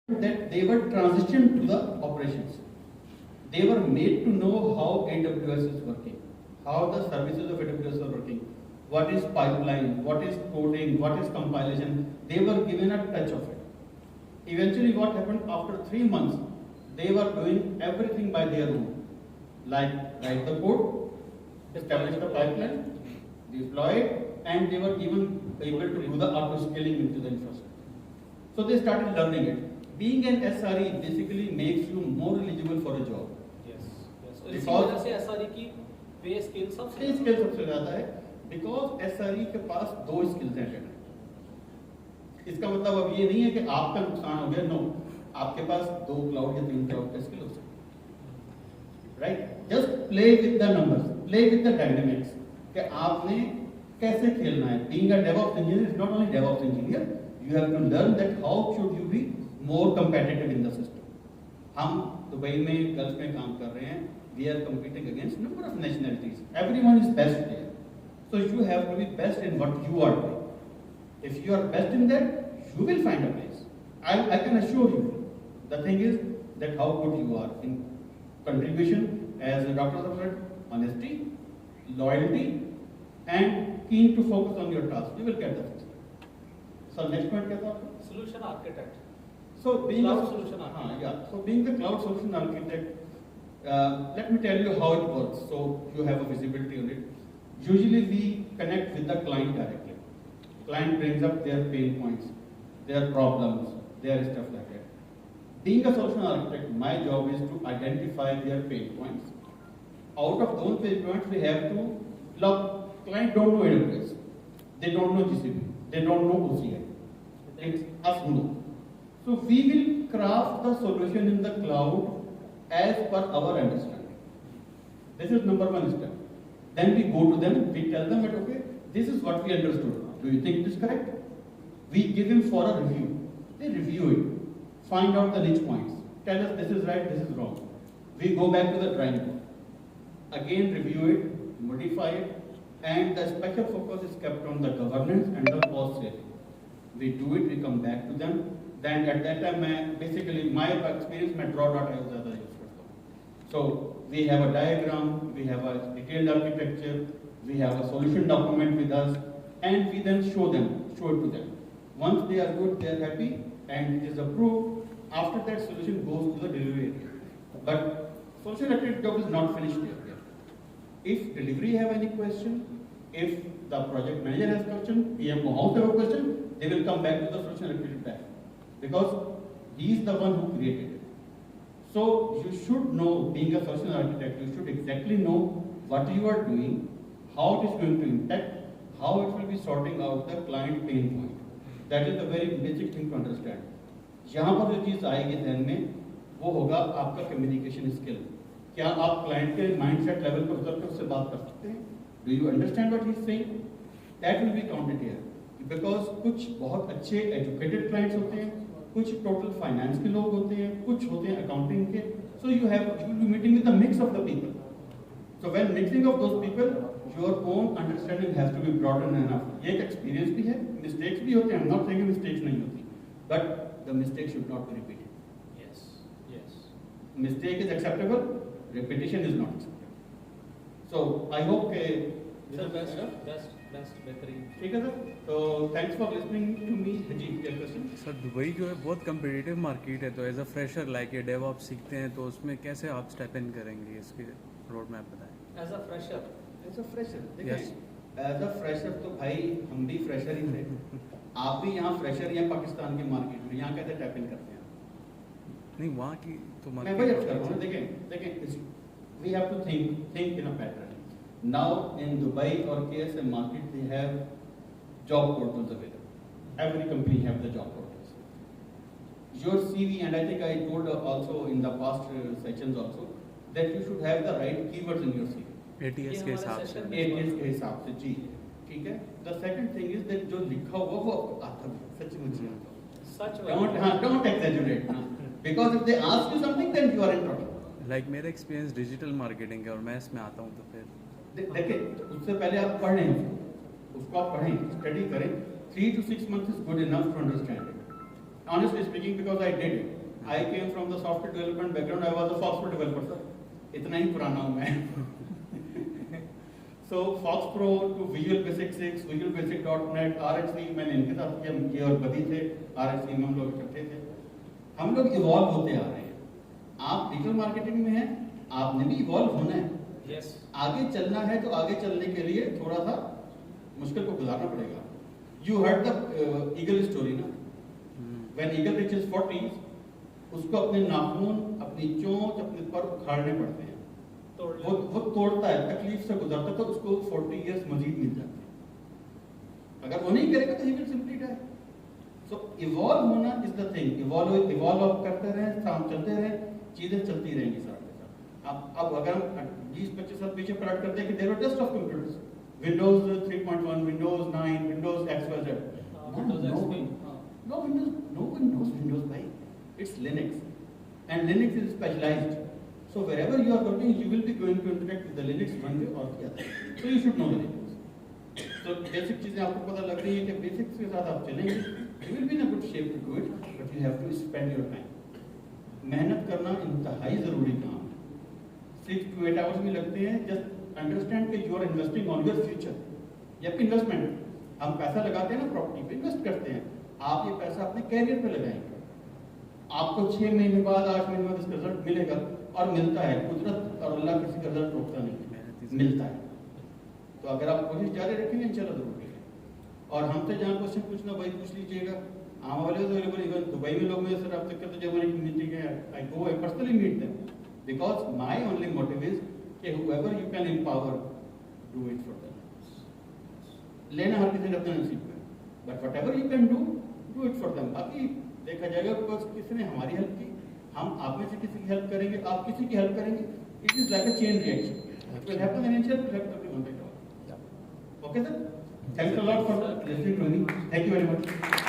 that they were transitioned to the operations. They were made to know how AWS is working, how the services of AWS are working, what is pipeline, what is coding, what is compilation. They were given a touch of it. Eventually, what happened after 3 months, they were doing everything by their own, like write the code, establish the pipeline, deploy it, and they were even able to do the auto scaling into the infrastructure. So they started learning it. Being an SRE basically makes you more eligible for a job. Yes. और इसी Because- वजह से SRE की पे scale सबसे skill सबसे ज्यादा है, बिकॉज SRE के पास 2 स्किल्स हैं। इसका मतलब अब ये नहीं है कि आपका नुकसान हो गया, नो, आपके पास 2 क्लाउड या 3 क्लाउड का स्किल हो सकता है, right? Just play with the numbers, play with the dynamics, कि आपने कैसे खेलना है। Being a DevOps engineer is not only DevOps engineer, you have to learn that how should you be more competitive in the system. हम Dubai में, gulf में काम कर रहे हैं, we are competing against number of nationalities, everyone is best there, so you have to be best in what you are doing. If you are best in that, you will find a place. I can assure you. The thing is that how good you are in contribution, as the doctor said, honesty, loyalty, and keen to focus on your task. You will get the success. So next point क्या था आपका? solution architect. So being Cloud a solution architect. yeah. So being the cloud solution architect, let me tell you how it works, so you have a visibility on it. Usually we connect with the client directly. Client brings up their pain points, their problems, their stuff like that. Being a solution architect, my job is to identify their pain points. Out of those pain points, we have to look. Client don't know AWS, they don't know GCP, they don't know OCI. It's us who know. So we will craft the solution in the cloud as per our understanding. This is number 1 step. Then we go to them, we tell them that okay, this is what we understood. Do you think it is correct? We give him for a review. They review it, find out the niche points, tell us this is right, this is wrong. We go back to the drawing board. Again review it, modify it, and the special focus is kept on the governance and the cost saving. We do it, we come back to them. Then at that time, basically my experience में draw dot है ज़्यादा use करता हूँ. So we have a diagram, we have a detailed architecture, we have a solution document with us, and we then show it to them. Once they are good, they are happy, and it is approved. After that, solution goes to the delivery area. But solution architect job is not finished there. If delivery have any question, if the project manager has question, PM house have a question, they will come back to the solution architect back, because he is the one who created it. So you should know, being a solution architect, you should exactly know what you are doing, how it is going to impact, how it will be sorting out the client pain point. That is the very basic thing to understand. यहाँ पर जो चीज़ आएगी ध्यान में, वो होगा आपका communication skill. क्या आप क्लाइंट के माइंडसेट लेवल पर उतर कर उससे बात कर सकते हैं? Do you understand what he is saying? That will be counted here. Because कुछ बहुत अच्छे एजुकेटेड क्लाइंट्स होते हैं, कुछ टोटल फाइनेंस के लोग होते हैं, कुछ होते हैं अकाउंटिंग के. So you will be meeting with the mix of the people. So when mixing of those people, your own understanding has to be broadened enough. ये एक एक्सपीरियंस भी है, मिस्टेक्स भी होते हैं. I'm not saying मिस्टेक्स नहीं होती, but the mistake should not be repeated. Yes. Mistake is acceptable, repetition is not acceptable. So I hope Sir, best बेहतरीन. ठीक है सर. तो thanks for listening to me. जी, क्वेश्चन. सर दुबई जो है बहुत कम्पिटिटिव मार्केट है, तो एज अ फ्रेशर लाइक ये डेवऑप्स सीखते हैं, तो उसमें कैसे आप स्टेप इन करेंगे, इसकी रोड मैप बताएं. As a fresher, as a fresher देखिए, Yes. एज अ फ्रेशर तो भाई हम भी फ्रेशर ही थे. आप भी यहाँ फ्रेशर या पाकिस्तान की मार्केट में यहाँ कैसे टैप इन करते हैं? नहीं, वहाँ की तो मैं वही अर्ज कर रहा हूँ ना. देखें, we have to think in a pattern. Now in Dubai और KSM market they have job portals available. Every company have the job portals. Your CV, and I think I told also in the past sections also, that you should have the right keywords in your CV. ATS के हिसाब से. ATS के हिसाब से, जी, ठीक है. The second thing is that जो लिखा हुआ वो आता है, सचमुच ही आता है. such Don't exaggerate, because if they ask you something, then you are in trouble. Like मेरा एक्सपीरियंस डिजिटल मार्केटिंग है और मैं इसमें आता हूँ, तो फिर देखिए, उससे पहले आप पढ़ लें उसको आप पढ़ें, स्टडी करें. 3 to 6 months is good enough to understand it. Honestly speaking, because I did it. I came from the software development background. I was a Fox Pro developer, sir. इतना ही पुराना हूँ मैं. So Fox Pro to Visual Basic 6, Visual Basic .NET, RHC मैंने इनके साथ किया. ये और बदी थे. RHC में हम लोग इकट्ठे थे. हम लोग इवॉल्व होते आ रहे हैं. आप डिजिटल मार्केटिंग में हैं, आपने भी इवॉल्व होना है. Yes. आगे चलना है तो आगे चलने के लिए थोड़ा सा मुश्किल को गुजारना पड़ेगा. You heard the eagle story ना? When eagle reaches 40, उसको अपने नाखून, अपनी चोंच, अपने पर उखाड़ने पड़ते हैं. वो तोड़ता है, तकलीफ से गुजरता है, तो उसको 40 इयर्स मजीद मिल जाते हैं. अगर वो नहीं करेगा तो he will simply die. So evolve होना इज द थिंग. इवॉल्व करते रहें, काम चलते रहें, चीजें चलती रहेंगी साथ के साथ. अब अगर हम 20-25 साल पीछे पलट करते हैं कि there were test of computers, Windows 3.1, Windows 9, Windows XYZ. Windows XP. No Windows, no one knows Windows, bhai. It's Linux, and Linux is specialized. So wherever you are working, you will be going to interact with the Linux one way or the other. So you should know the Linux. So basic चीजें आपको पता लग रही है कि basics के साथ आप चलेंगे. You will be in a good shape to do it, but you have to spend your time. मेहनत करना इंतहाई जरूरी काम है. 6 to 8 hours भी लगते हैं. Just understand कि you are investing on your future. ये आपकी इन्वेस्टमेंट. हम पैसा लगाते हैं ना प्रॉपर्टी पे, इन्वेस्ट करते हैं. आप ये पैसा अपने कैरियर पे लगाएंगे. आपको 6 महीने बाद 8 महीने बाद इसका रिजल्ट मिलेगा, और मिलता है. कुदरत और अल्लाह किसी का रिजल्ट रोकता नहीं, मिलता है. तो अगर आप कोशिश जारी रखेंगे इंशाल्लाह जरूर मिलेगा. और हमसे जहाँ क्वेश्चन पूछना भाई पूछ लीजिएगा. हम अवेलेबल इवन दुबई में लोग मेरे से रब्ता करते जब हमारी मीटिंग है, I go, I personally meet them, because my only motive is कि whoever you can empower, do it for them. लेना हर किसी ने अपना नसीब में, but whatever you can do it for them. बाकी देखा जाएगा, बिकॉज किसी ने हमारी हेल्प की, हम आप में से किसी की हेल्प करेंगे, आप किसी की हेल्प करेंगे. It is like a chain reaction. It will happen initial, will have everyone. Okay sir, thanks a lot for listening to me. Thank you very much.